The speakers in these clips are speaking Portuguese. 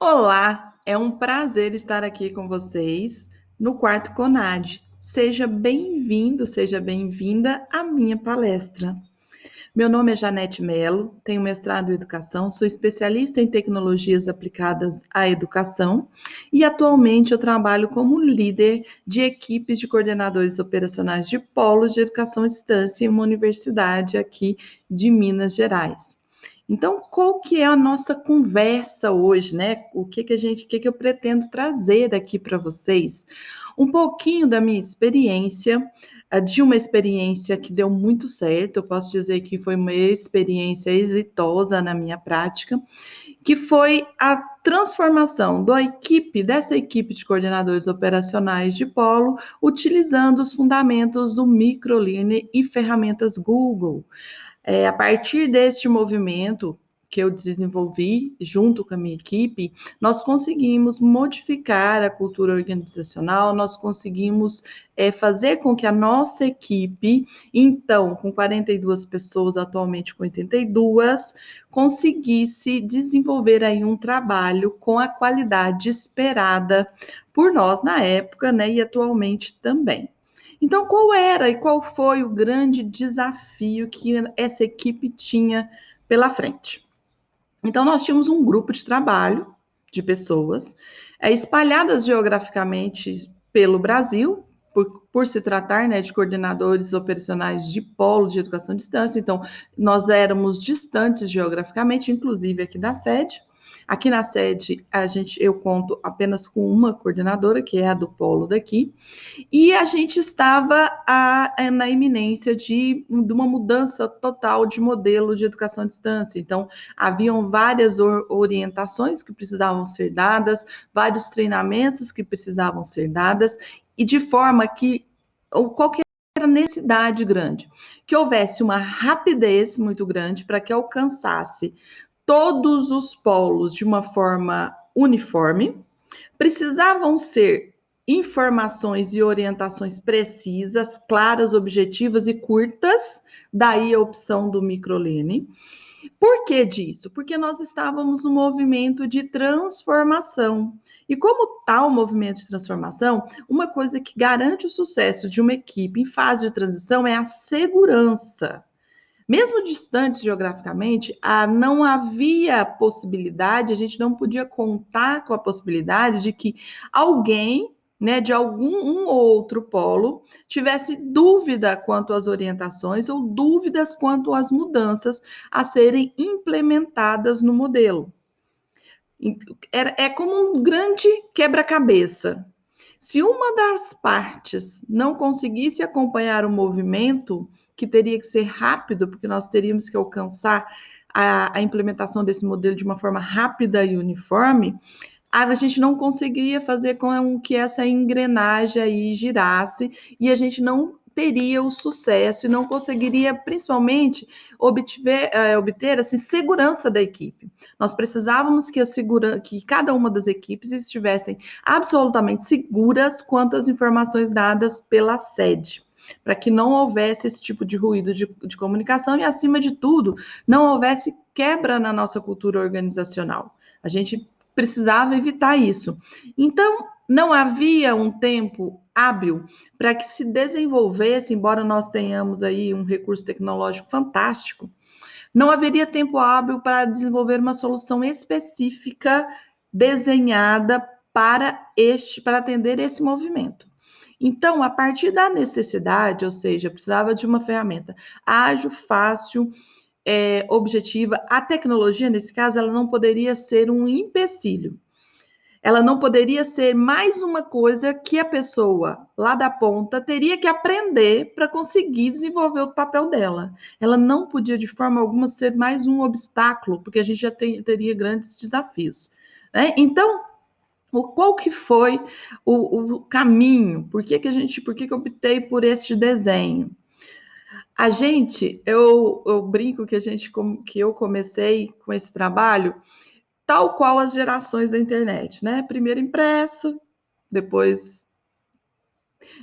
Olá, é um prazer estar aqui com vocês no quarto CONAD. Seja bem-vindo, seja bem-vinda à minha palestra. Meu nome é Janete Mello, tenho mestrado em educação, sou especialista em tecnologias aplicadas à educação e atualmente eu trabalho como líder de equipes de coordenadores operacionais de polos de educação à distância em uma universidade aqui de Minas Gerais. Então, qual que é a nossa conversa hoje, né? O que eu pretendo trazer aqui para vocês? Um pouquinho da minha experiência, de uma experiência que deu muito certo, eu posso dizer que foi uma experiência exitosa na minha prática, que foi a transformação dessa equipe de coordenadores operacionais de polo, utilizando os fundamentos do microlearning e ferramentas Google. A partir deste movimento que eu desenvolvi junto com a minha equipe, nós conseguimos modificar a cultura organizacional, nós conseguimos fazer com que a nossa equipe, então, com 42 pessoas, atualmente com 82, conseguisse desenvolver aí um trabalho com a qualidade esperada por nós na época, né, e atualmente também. Então, qual era e qual foi o grande desafio que essa equipe tinha pela frente? Então, nós tínhamos um grupo de trabalho de pessoas espalhadas geograficamente pelo Brasil, por se tratar, né, de coordenadores operacionais de polo de educação à distância. Então, nós éramos distantes geograficamente, inclusive aqui da sede. Aqui na sede, eu conto apenas com uma coordenadora, que é a do polo daqui, e a gente estava na iminência de uma mudança total de modelo de educação à distância. Então, haviam várias orientações que precisavam ser dadas, vários treinamentos que precisavam ser dadas, e de forma que qualquer necessidade grande, que houvesse uma rapidez muito grande para que alcançasse todos os polos de uma forma uniforme, precisavam ser informações e orientações precisas, claras, objetivas e curtas, daí a opção do microlearning. Por que disso? Porque nós estávamos no movimento de transformação. E como tal movimento de transformação, uma coisa que garante o sucesso de uma equipe em fase de transição é a segurança. Mesmo distantes geograficamente, não havia possibilidade, a gente não podia contar com a possibilidade de que alguém, né, de algum outro polo, tivesse dúvida quanto às orientações ou dúvidas quanto às mudanças a serem implementadas no modelo. É como um grande quebra-cabeça. Se uma das partes não conseguisse acompanhar o movimento, que teria que ser rápido, porque nós teríamos que alcançar a implementação desse modelo de uma forma rápida e uniforme, a gente não conseguiria fazer com que essa engrenagem aí girasse e a gente não teria o sucesso e não conseguiria, principalmente, obter assim, segurança da equipe. Nós precisávamos que cada uma das equipes estivessem absolutamente seguras quanto às informações dadas pela sede, para que não houvesse esse tipo de ruído de comunicação e, acima de tudo, não houvesse quebra na nossa cultura organizacional. A gente precisava evitar isso. Então, não havia um tempo hábil para que se desenvolvesse, embora nós tenhamos aí um recurso tecnológico fantástico, não haveria tempo hábil para desenvolver uma solução específica desenhada para atender esse movimento. Então, a partir da necessidade, ou seja, precisava de uma ferramenta ágil, fácil, objetiva. A tecnologia, nesse caso, ela não poderia ser um empecilho. Ela não poderia ser mais uma coisa que a pessoa lá da ponta teria que aprender para conseguir desenvolver o papel dela. Ela não podia, de forma alguma, ser mais um obstáculo, porque a gente já teria grandes desafios. Né? Então, qual que foi o caminho? Por que eu optei por este desenho? Eu brinco que eu comecei com esse trabalho tal qual as gerações da internet, né? Primeiro impresso, depois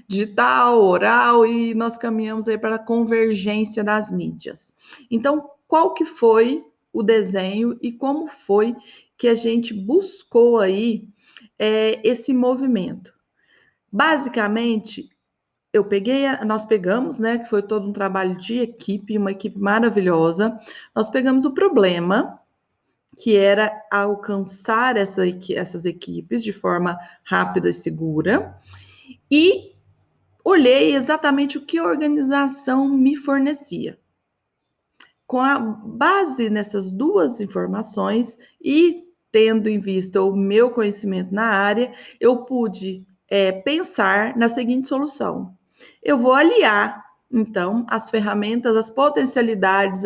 digital, oral, e nós caminhamos aí para a convergência das mídias. Então, qual que foi o desenho e como foi que a gente buscou aí esse movimento? Basicamente, nós pegamos, né, que foi todo um trabalho de equipe, uma equipe maravilhosa. Nós pegamos o problema, que era alcançar essas equipes de forma rápida e segura, e olhei exatamente o que a organização me fornecia. Com a base nessas duas informações e tendo em vista o meu conhecimento na área, eu pude pensar na seguinte solução. Eu vou aliar, então, as ferramentas, as potencialidades,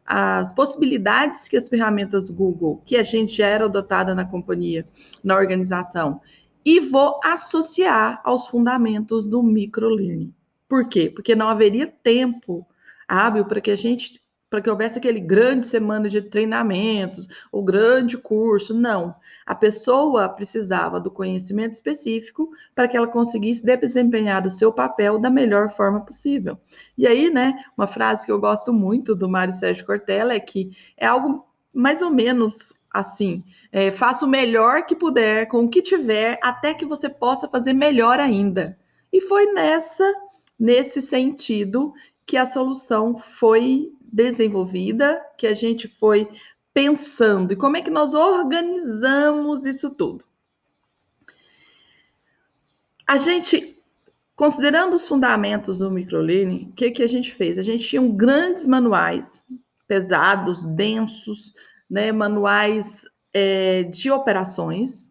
as possibilidades que as ferramentas Google, que a gente já era adotada na companhia, na organização, e vou associar aos fundamentos do microlearning. Por quê? Porque não haveria tempo hábil para que houvesse aquele grande semana de treinamentos, o grande curso, não. A pessoa precisava do conhecimento específico para que ela conseguisse desempenhar o seu papel da melhor forma possível. E aí, né, uma frase que eu gosto muito do Mário Sérgio Cortella é que é algo mais ou menos assim, faça o melhor que puder com o que tiver, até que você possa fazer melhor ainda. E foi nesse sentido que a solução foi desenvolvida, que a gente foi pensando. E como é que nós organizamos isso tudo? A gente, considerando os fundamentos do microlearning, o que a gente fez? A gente tinha grandes manuais, pesados, densos, né, manuais de operações,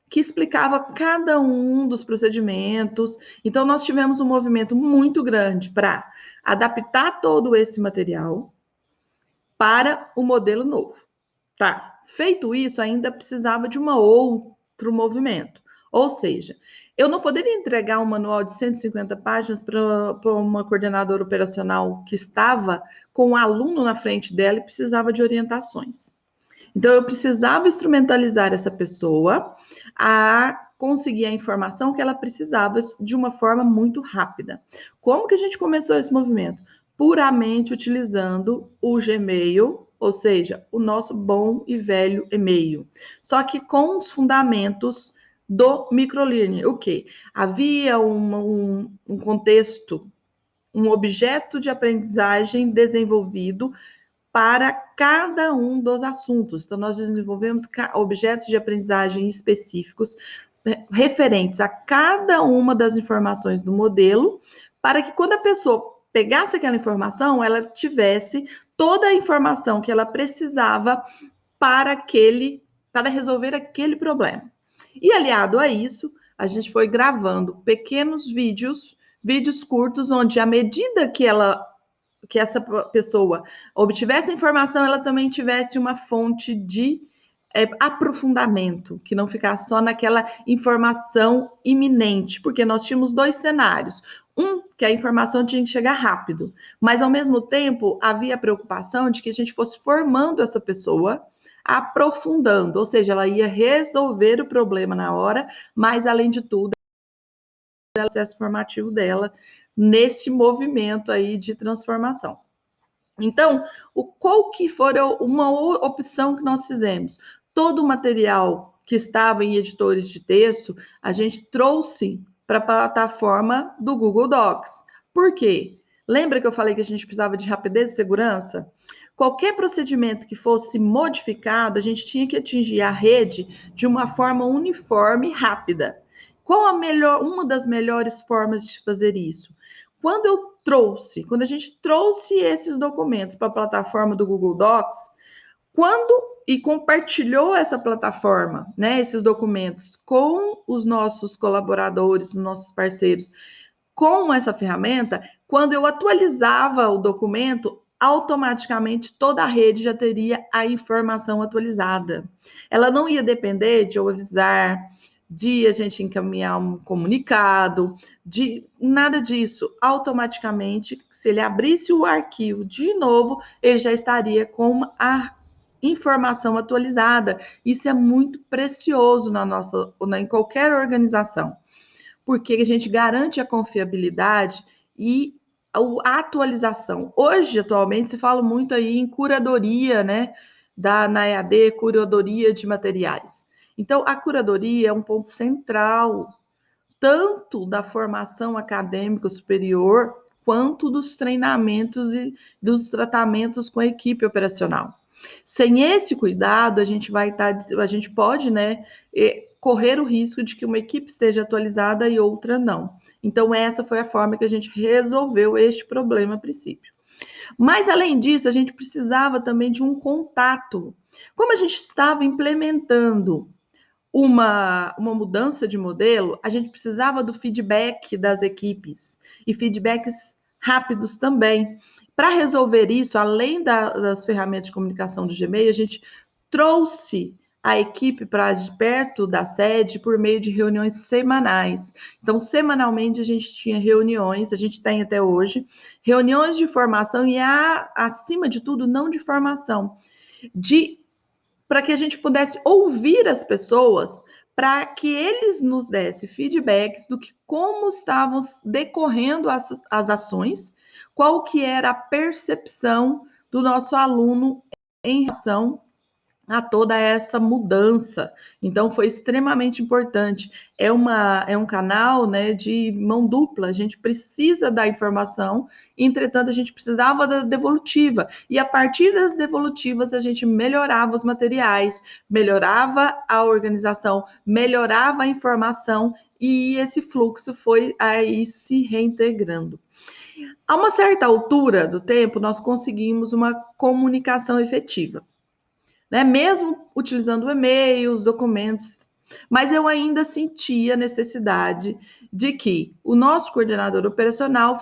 que explicava cada um dos procedimentos. Então, nós tivemos um movimento muito grande para adaptar todo esse material para o modelo novo. Tá. Feito isso, ainda precisava de outro movimento. Ou seja, eu não poderia entregar um manual de 150 páginas para uma coordenadora operacional que estava com um aluno na frente dela e precisava de orientações. Então, eu precisava instrumentalizar essa pessoa a conseguir a informação que ela precisava de uma forma muito rápida. Como que a gente começou esse movimento? Puramente utilizando o Gmail, ou seja, o nosso bom e velho e-mail. Só que com os fundamentos do microlearning. O quê? Havia um contexto, um objeto de aprendizagem desenvolvido para cada um dos assuntos. Então, nós desenvolvemos objetos de aprendizagem específicos referentes a cada uma das informações do modelo, para que quando a pessoa pegasse aquela informação, ela tivesse toda a informação que ela precisava para resolver aquele problema. E aliado a isso, a gente foi gravando pequenos vídeos curtos, onde à medida que essa pessoa obtivesse a informação, ela também tivesse uma fonte de aprofundamento, que não ficasse só naquela informação iminente, porque nós tínhamos dois cenários. Que a informação tinha que chegar rápido, mas ao mesmo tempo havia a preocupação de que a gente fosse formando essa pessoa, aprofundando, ou seja, ela ia resolver o problema na hora, mas além de tudo, o processo formativo dela nesse movimento aí de transformação. Então, qual que foi uma opção que nós fizemos? Todo o material que estava em editores de texto, a gente trouxe para a plataforma do Google Docs. Por quê? Lembra que eu falei que a gente precisava de rapidez e segurança? Qualquer procedimento que fosse modificado, a gente tinha que atingir a rede de uma forma uniforme e rápida. Qual uma das melhores formas de fazer isso? Quando a gente trouxe esses documentos para a plataforma do Google Docs, e compartilhou essa plataforma, né, esses documentos com os nossos colaboradores, nossos parceiros, com essa ferramenta, quando eu atualizava o documento, automaticamente toda a rede já teria a informação atualizada. Ela não ia depender de eu avisar, de a gente encaminhar um comunicado, de nada disso. Automaticamente, se ele abrisse o arquivo de novo, ele já estaria com a informação atualizada. Isso é muito precioso em qualquer organização, porque a gente garante a confiabilidade e a atualização. Hoje, atualmente, se fala muito aí em curadoria, né? na EAD, curadoria de materiais. Então, a curadoria é um ponto central, tanto da formação acadêmica superior, quanto dos treinamentos e dos tratamentos com a equipe operacional. Sem esse cuidado, a gente pode, né, correr o risco de que uma equipe esteja atualizada e outra não. Então, essa foi a forma que a gente resolveu este problema a princípio. Mas, além disso, a gente precisava também de um contato. Como a gente estava implementando uma mudança de modelo, a gente precisava do feedback das equipes e feedbacks rápidos também. Para resolver isso, além das ferramentas de comunicação do Gmail, a gente trouxe a equipe para perto da sede por meio de reuniões semanais. Então, semanalmente a gente tinha reuniões, a gente tem até hoje, reuniões de formação e, acima de tudo, não de formação, para que a gente pudesse ouvir as pessoas, para que eles nos dessem feedbacks do que como estavam decorrendo as ações, qual que era a percepção do nosso aluno em relação a toda essa mudança. Então, foi extremamente importante. É um canal, né, de mão dupla. A gente precisa da informação, entretanto, a gente precisava da devolutiva. E a partir das devolutivas, a gente melhorava os materiais, melhorava a organização, melhorava a informação, e esse fluxo foi aí se reintegrando. A uma certa altura do tempo, nós conseguimos uma comunicação efetiva, né? Mesmo utilizando e-mails, documentos, mas eu ainda sentia a necessidade de que o nosso coordenador operacional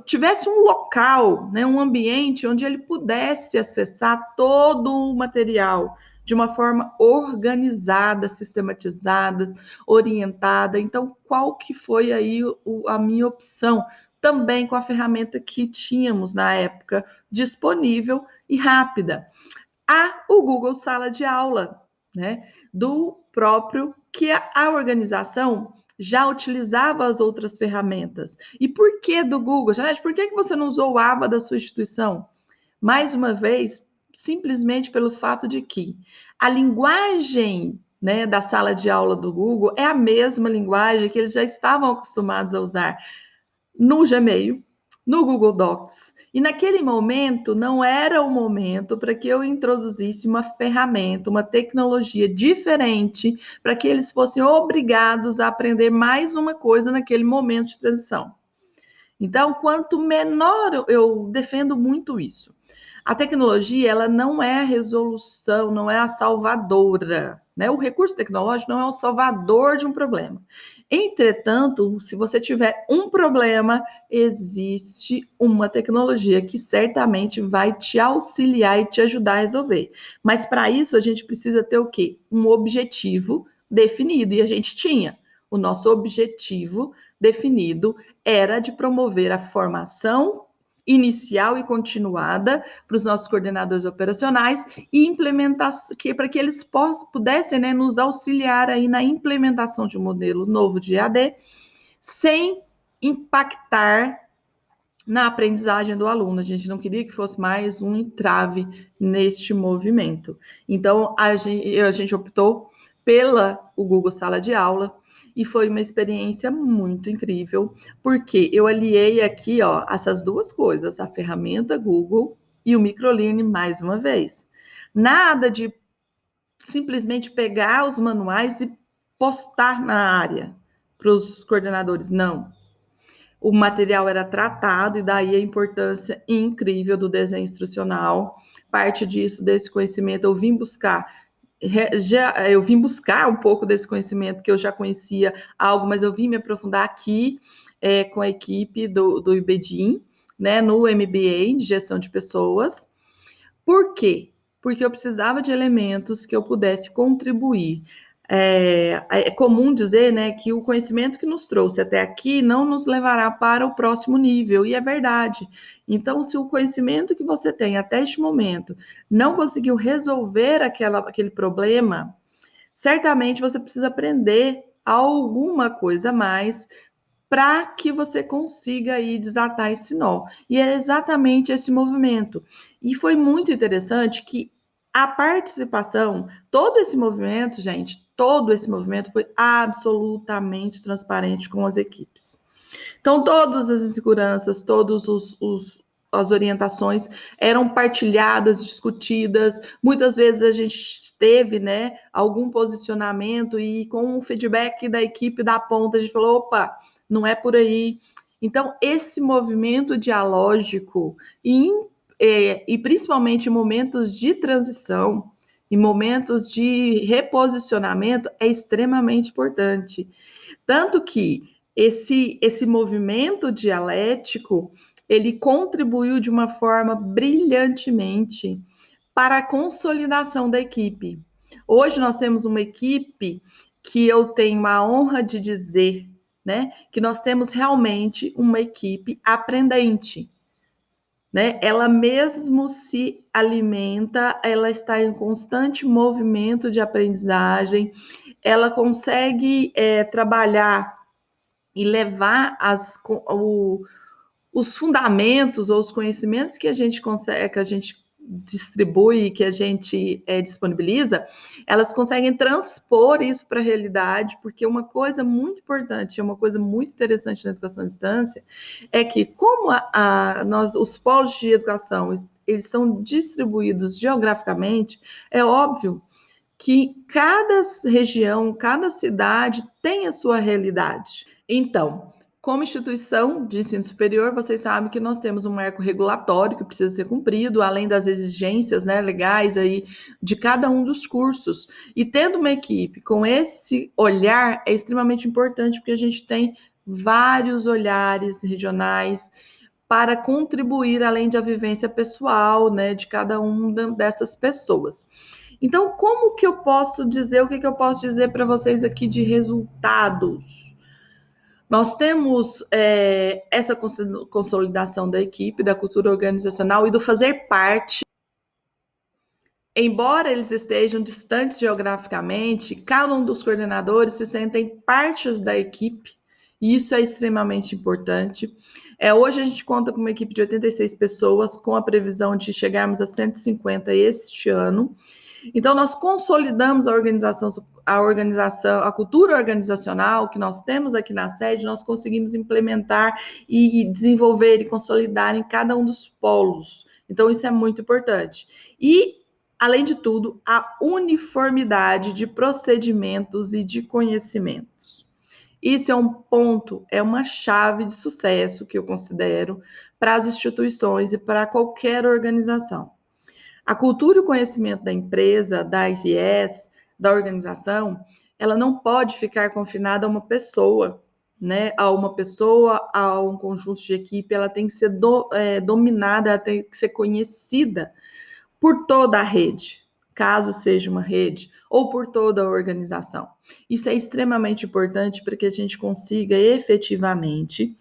tivesse um local, né, um ambiente onde ele pudesse acessar todo o material de uma forma organizada, sistematizada, orientada. Então, qual que foi aí a minha opção? Também com a ferramenta que tínhamos na época disponível e rápida. O Google Sala de Aula, né? Do próprio, que a organização já utilizava as outras ferramentas. E por que do Google? Janete, por que você não usou o ABA da sua instituição? Mais uma vez, simplesmente pelo fato de que a linguagem, né, da sala de aula do Google é a mesma linguagem que eles já estavam acostumados a usar no Gmail, no Google Docs. E naquele momento não era o momento para que eu introduzisse uma ferramenta, uma tecnologia diferente, para que eles fossem obrigados a aprender mais uma coisa naquele momento de transição. Então, quanto menor, eu defendo muito isso. A tecnologia, ela não é a resolução, não é a salvadora, né? O recurso tecnológico não é o salvador de um problema. Entretanto, se você tiver um problema, existe uma tecnologia que certamente vai te auxiliar e te ajudar a resolver. Mas para isso a gente precisa ter o quê? Um objetivo definido, e a gente tinha. O nosso objetivo definido era de promover a formação inicial e continuada para os nossos coordenadores operacionais e implementar para que eles pudessem, né, nos auxiliar aí na implementação de um modelo novo de EAD sem impactar na aprendizagem do aluno. A gente não queria que fosse mais um entrave neste movimento. Então, a gente optou o Google Sala de Aula, e foi uma experiência muito incrível, porque eu aliei aqui, ó, essas duas coisas, a ferramenta Google e o microlearning mais uma vez. Nada de simplesmente pegar os manuais e postar na área para os coordenadores, não. O material era tratado, e daí a importância incrível do desenho instrucional. Parte desse conhecimento eu vim buscar um pouco desse conhecimento que eu já conhecia algo, mas eu vim me aprofundar aqui com a equipe do IBEDIM, né, no MBA de gestão de pessoas. Por quê? Porque eu precisava de elementos que eu pudesse contribuir. É comum dizer, né, que o conhecimento que nos trouxe até aqui não nos levará para o próximo nível, e é verdade. Então, se o conhecimento que você tem até este momento não conseguiu resolver aquele problema, certamente você precisa aprender alguma coisa a mais para que você consiga aí desatar esse nó. E é exatamente esse movimento. E foi muito interessante que a participação, todo esse movimento, gente, todo esse movimento foi absolutamente transparente com as equipes. Então, todas as inseguranças, as orientações eram partilhadas, discutidas. Muitas vezes a gente teve, né, algum posicionamento e com o feedback da equipe da ponta, a gente falou, opa, não é por aí. Então, esse movimento dialógico e principalmente em momentos de transição, em momentos de reposicionamento, é extremamente importante. Tanto que esse movimento dialético, ele contribuiu de uma forma brilhantemente para a consolidação da equipe. Hoje nós temos uma equipe que eu tenho a honra de dizer, né, que nós temos realmente uma equipe aprendente, né? Ela mesmo se alimenta, ela está em constante movimento de aprendizagem, ela consegue trabalhar e levar os fundamentos ou os conhecimentos que a gente consegue, que a gente distribui, que a gente disponibiliza, elas conseguem transpor isso para a realidade, porque uma coisa muito importante, uma coisa muito interessante na educação à distância, é que como os polos de educação eles são distribuídos geograficamente, é óbvio que cada região, cada cidade tem a sua realidade. Então, como instituição de ensino superior, vocês sabem que nós temos um marco regulatório que precisa ser cumprido, além das exigências, né, legais aí de cada um dos cursos. E tendo uma equipe com esse olhar é extremamente importante, porque a gente tem vários olhares regionais para contribuir além da vivência pessoal, né, de cada uma dessas pessoas. Então, como que eu posso dizer, o que eu posso dizer para vocês aqui de resultados? Nós temos essa consolidação da equipe, da cultura organizacional e do fazer parte. Embora eles estejam distantes geograficamente, cada um dos coordenadores se sentem partes da equipe, e isso é extremamente importante. Hoje a gente conta com uma equipe de 86 pessoas, com a previsão de chegarmos a 150 este ano. Então, nós consolidamos a cultura organizacional que nós temos aqui na sede, nós conseguimos implementar e desenvolver e consolidar em cada um dos polos. Então, isso é muito importante. E, além de tudo, a uniformidade de procedimentos e de conhecimentos. Isso é um ponto, é uma chave de sucesso que eu considero para as instituições e para qualquer organização. A cultura e o conhecimento da empresa, da IES, da organização, ela não pode ficar confinada a uma pessoa, né? A um conjunto de equipe, ela tem que ser dominada, ela tem que ser conhecida por toda a rede, caso seja uma rede, ou por toda a organização. Isso é extremamente importante para que a gente consiga efetivamente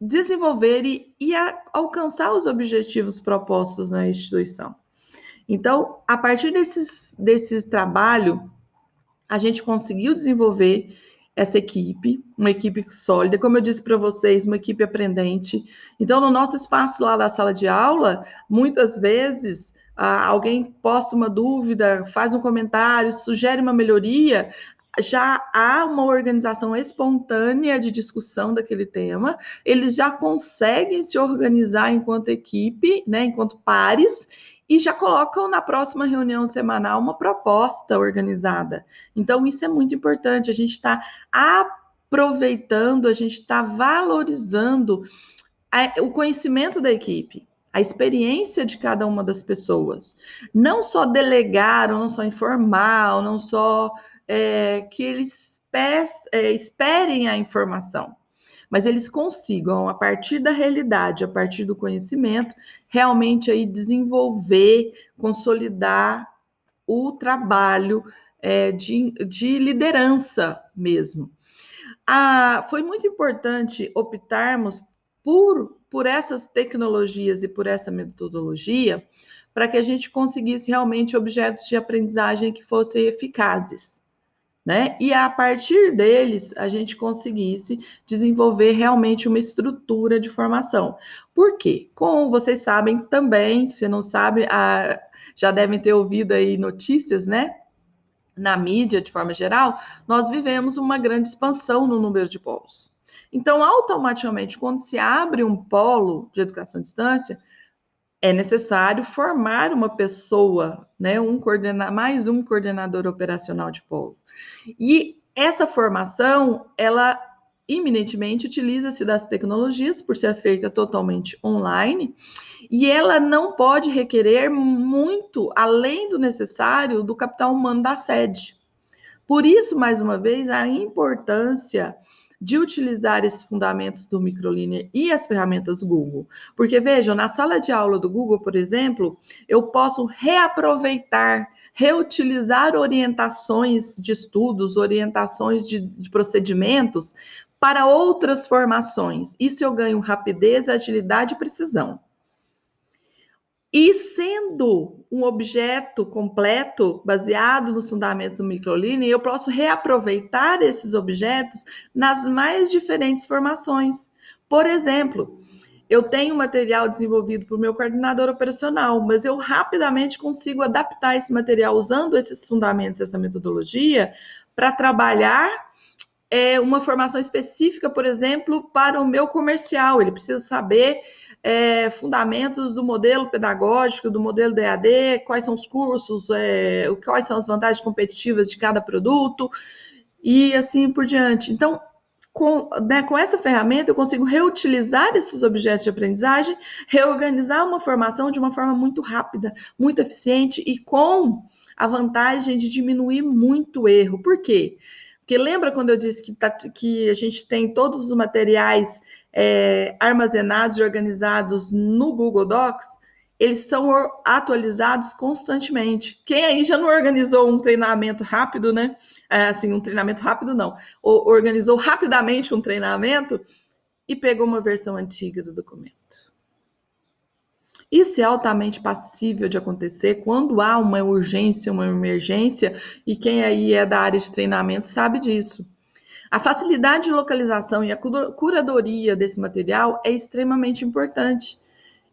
desenvolver e alcançar os objetivos propostos na instituição. Então, a partir desse trabalho, a gente conseguiu desenvolver essa equipe, uma equipe sólida, como eu disse para vocês, uma equipe aprendente. Então, no nosso espaço lá da sala de aula, muitas vezes alguém posta uma dúvida, faz um comentário, sugere uma melhoria, já há uma organização espontânea de discussão daquele tema, eles já conseguem se organizar enquanto equipe, né, enquanto pares, e já colocam na próxima reunião semanal uma proposta organizada. Então, isso é muito importante, a gente está aproveitando, a gente está valorizando o conhecimento da equipe, a experiência de cada uma das pessoas. Não só delegar, ou não só informar, ou não só que eles esperem a informação, mas eles consigam, a partir da realidade, a partir do conhecimento, realmente aí desenvolver, consolidar o trabalho de liderança mesmo. Foi muito importante optarmos por essas tecnologias e por essa metodologia para que a gente conseguisse realmente objetos de aprendizagem que fossem eficazes. né? E a partir deles a gente conseguisse desenvolver realmente uma estrutura de formação. Por quê? Como vocês sabem também, se não sabe, já devem ter ouvido aí notícias, né? Na mídia, de forma geral, nós vivemos uma grande expansão no número de polos. Então, automaticamente, quando se abre um polo de educação à distância, é necessário formar uma pessoa, né, mais um coordenador operacional de polo. E essa formação, ela eminentemente utiliza-se das tecnologias, por ser feita totalmente online, e ela não pode requerer muito, além do necessário, do capital humano da sede. Por isso, mais uma vez, a importância de utilizar esses fundamentos do microlinear e as ferramentas Google. Porque, vejam, na sala de aula do Google, por exemplo, eu posso reaproveitar, reutilizar orientações de estudos, orientações de procedimentos para outras formações. Isso eu ganho rapidez, agilidade e precisão. E sendo um objeto completo, baseado nos fundamentos do microlinear, eu posso reaproveitar esses objetos nas mais diferentes formações. Por exemplo, eu tenho material desenvolvido por meu coordenador operacional, mas eu rapidamente consigo adaptar esse material usando esses fundamentos, essa metodologia, para trabalhar uma formação específica, por exemplo, para o meu comercial. Ele precisa saber fundamentos do modelo pedagógico, do modelo DAD, quais são os cursos, quais são as vantagens competitivas de cada produto e assim por diante. Então, com essa ferramenta, eu consigo reutilizar esses objetos de aprendizagem, reorganizar uma formação de uma forma muito rápida, muito eficiente e com a vantagem de diminuir muito o erro. Por quê? Porque lembra quando eu disse que a gente tem todos os materiais armazenados e organizados no Google Docs? Eles são atualizados constantemente. Quem aí já não organizou um treinamento rápido, né? Assim, um treinamento rápido não. Organizou rapidamente um treinamento e pegou uma versão antiga do documento. Isso é altamente passível de acontecer quando há uma urgência, uma emergência, e quem aí é da área de treinamento sabe disso. A facilidade de localização e a curadoria desse material é extremamente importante.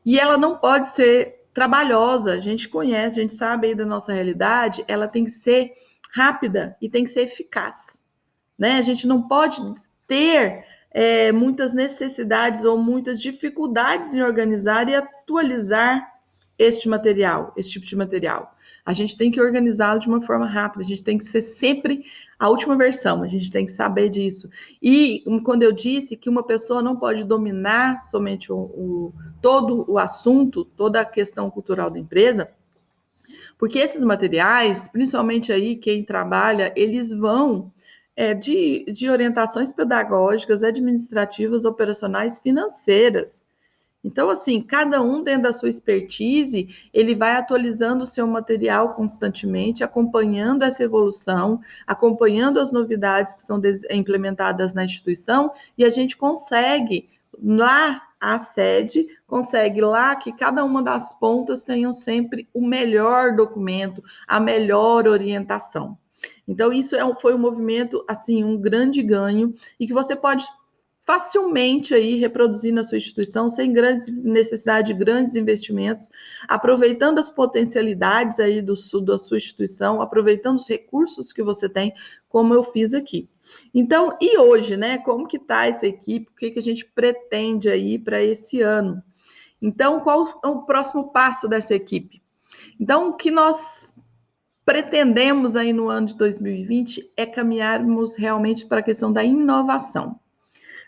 E ela não pode ser trabalhosa. A gente conhece, a gente sabe aí da nossa realidade, ela tem que ser rápida e tem que ser eficaz, né? A gente não pode ter muitas necessidades ou muitas dificuldades em organizar e atualizar esse tipo de material. A gente tem que organizá-lo de uma forma rápida, a gente tem que ser sempre a última versão, a gente tem que saber disso. E quando eu disse que uma pessoa não pode dominar somente todo o assunto, toda a questão cultural da empresa, porque esses materiais, principalmente aí quem trabalha, eles vão de orientações pedagógicas, administrativas, operacionais, financeiras. Então, assim, cada um dentro da sua expertise, ele vai atualizando o seu material constantemente, acompanhando essa evolução, acompanhando as novidades que são implementadas na instituição, e a gente consegue lá a sede, consegue lá que cada uma das pontas tenham sempre o melhor documento, a melhor orientação. Então, isso foi um movimento, assim, um grande ganho, e que você pode facilmente aí reproduzir na sua instituição, sem necessidade de grandes investimentos, aproveitando as potencialidades aí da sua instituição, aproveitando os recursos que você tem, como eu fiz aqui. Então, e hoje, né? Como que está essa equipe? O que a gente pretende aí para esse ano? Então, qual é o próximo passo dessa equipe? Então, o que nós pretendemos aí no ano de 2020 é caminharmos realmente para a questão da inovação.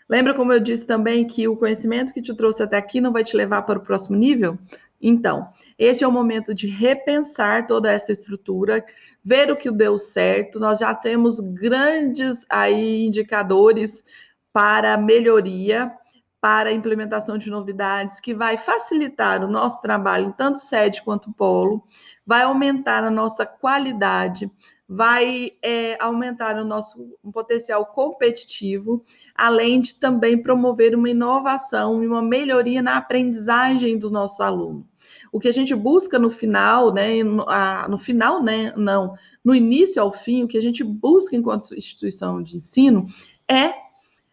Lembra como eu disse também que o conhecimento que te trouxe até aqui não vai te levar para o próximo nível? Então, esse é o momento de repensar toda essa estrutura, ver o que deu certo. Nós já temos grandes aí indicadores para melhoria, para a implementação de novidades, que vai facilitar o nosso trabalho, tanto sede quanto polo, vai aumentar a nossa qualidade, vai aumentar o nosso potencial competitivo, além de também promover uma inovação e uma melhoria na aprendizagem do nosso aluno. O que a gente busca no final, né, no final, né, não, no início ao fim, o que a gente busca enquanto instituição de ensino é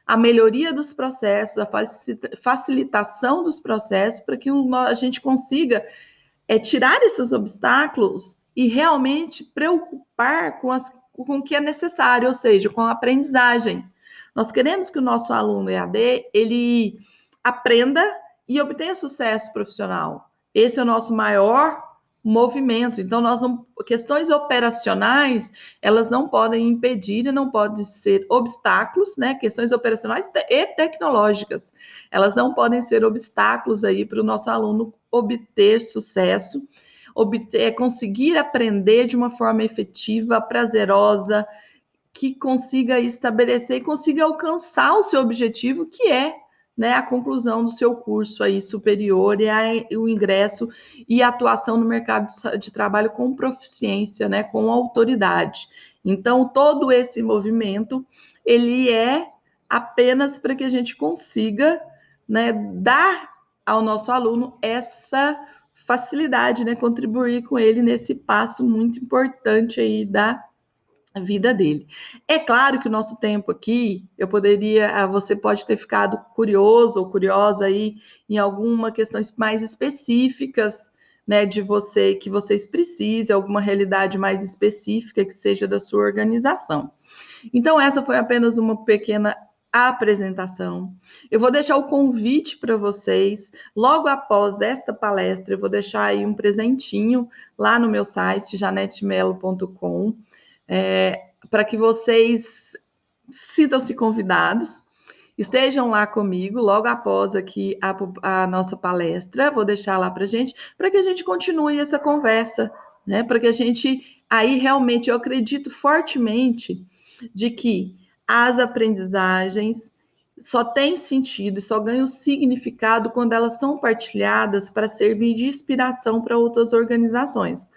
a melhoria dos processos, a facilitação dos processos, para que a gente consiga tirar esses obstáculos e realmente preocupar com o que é necessário, ou seja, com a aprendizagem. Nós queremos que o nosso aluno EAD, ele aprenda e obtenha sucesso profissional. Esse é o nosso maior movimento. Então, questões operacionais, elas não podem impedir e não podem ser obstáculos, né? Questões operacionais e tecnológicas, elas não podem ser obstáculos aí para o nosso aluno obter sucesso, conseguir aprender de uma forma efetiva, prazerosa, que consiga estabelecer e consiga alcançar o seu objetivo, que é, né, a conclusão do seu curso aí superior e o ingresso e a atuação no mercado de trabalho com proficiência, né, com autoridade. Então, todo esse movimento, ele é apenas para que a gente consiga, né, dar ao nosso aluno essa facilidade, né, contribuir com ele nesse passo muito importante aí da vida dele. É claro que o nosso tempo aqui, você pode ter ficado curioso ou curiosa aí em alguma questões mais específicas, né, de você, que vocês precisem, alguma realidade mais específica que seja da sua organização. Então, essa foi apenas uma pequena apresentação. Eu vou deixar o convite para vocês. Logo após esta palestra, eu vou deixar aí um presentinho lá no meu site, janetemelo.com, para que vocês sintam-se convidados, estejam lá comigo logo após aqui a nossa palestra. Vou deixar lá para que a gente continue essa conversa, né? Para que a gente, aí realmente, eu acredito fortemente de que as aprendizagens só têm sentido, só ganham significado quando elas são partilhadas para servir de inspiração para outras organizações.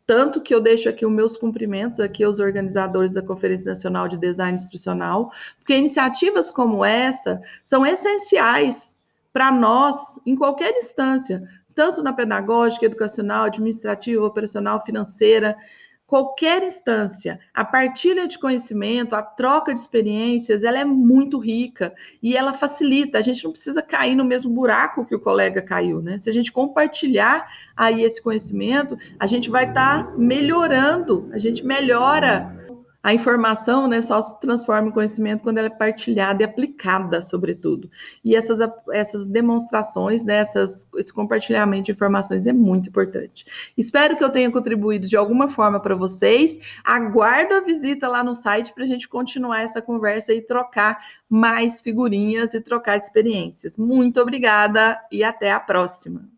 Tanto que eu deixo aqui os meus cumprimentos aqui aos organizadores da Conferência Nacional de Design Instrucional, porque iniciativas como essa são essenciais para nós em qualquer instância, tanto na pedagógica, educacional, administrativa, operacional, financeira, qualquer instância. A partilha de conhecimento, a troca de experiências, ela é muito rica e ela facilita. A gente não precisa cair no mesmo buraco que o colega caiu, né? Se a gente compartilhar aí esse conhecimento, a gente vai estar melhorando, a gente melhora a informação, né, só se transforma em conhecimento quando ela é partilhada e aplicada, sobretudo. E essas demonstrações, né, esse compartilhamento de informações é muito importante. Espero que eu tenha contribuído de alguma forma para vocês. Aguardo a visita lá no site para a gente continuar essa conversa e trocar mais figurinhas e trocar experiências. Muito obrigada e até a próxima.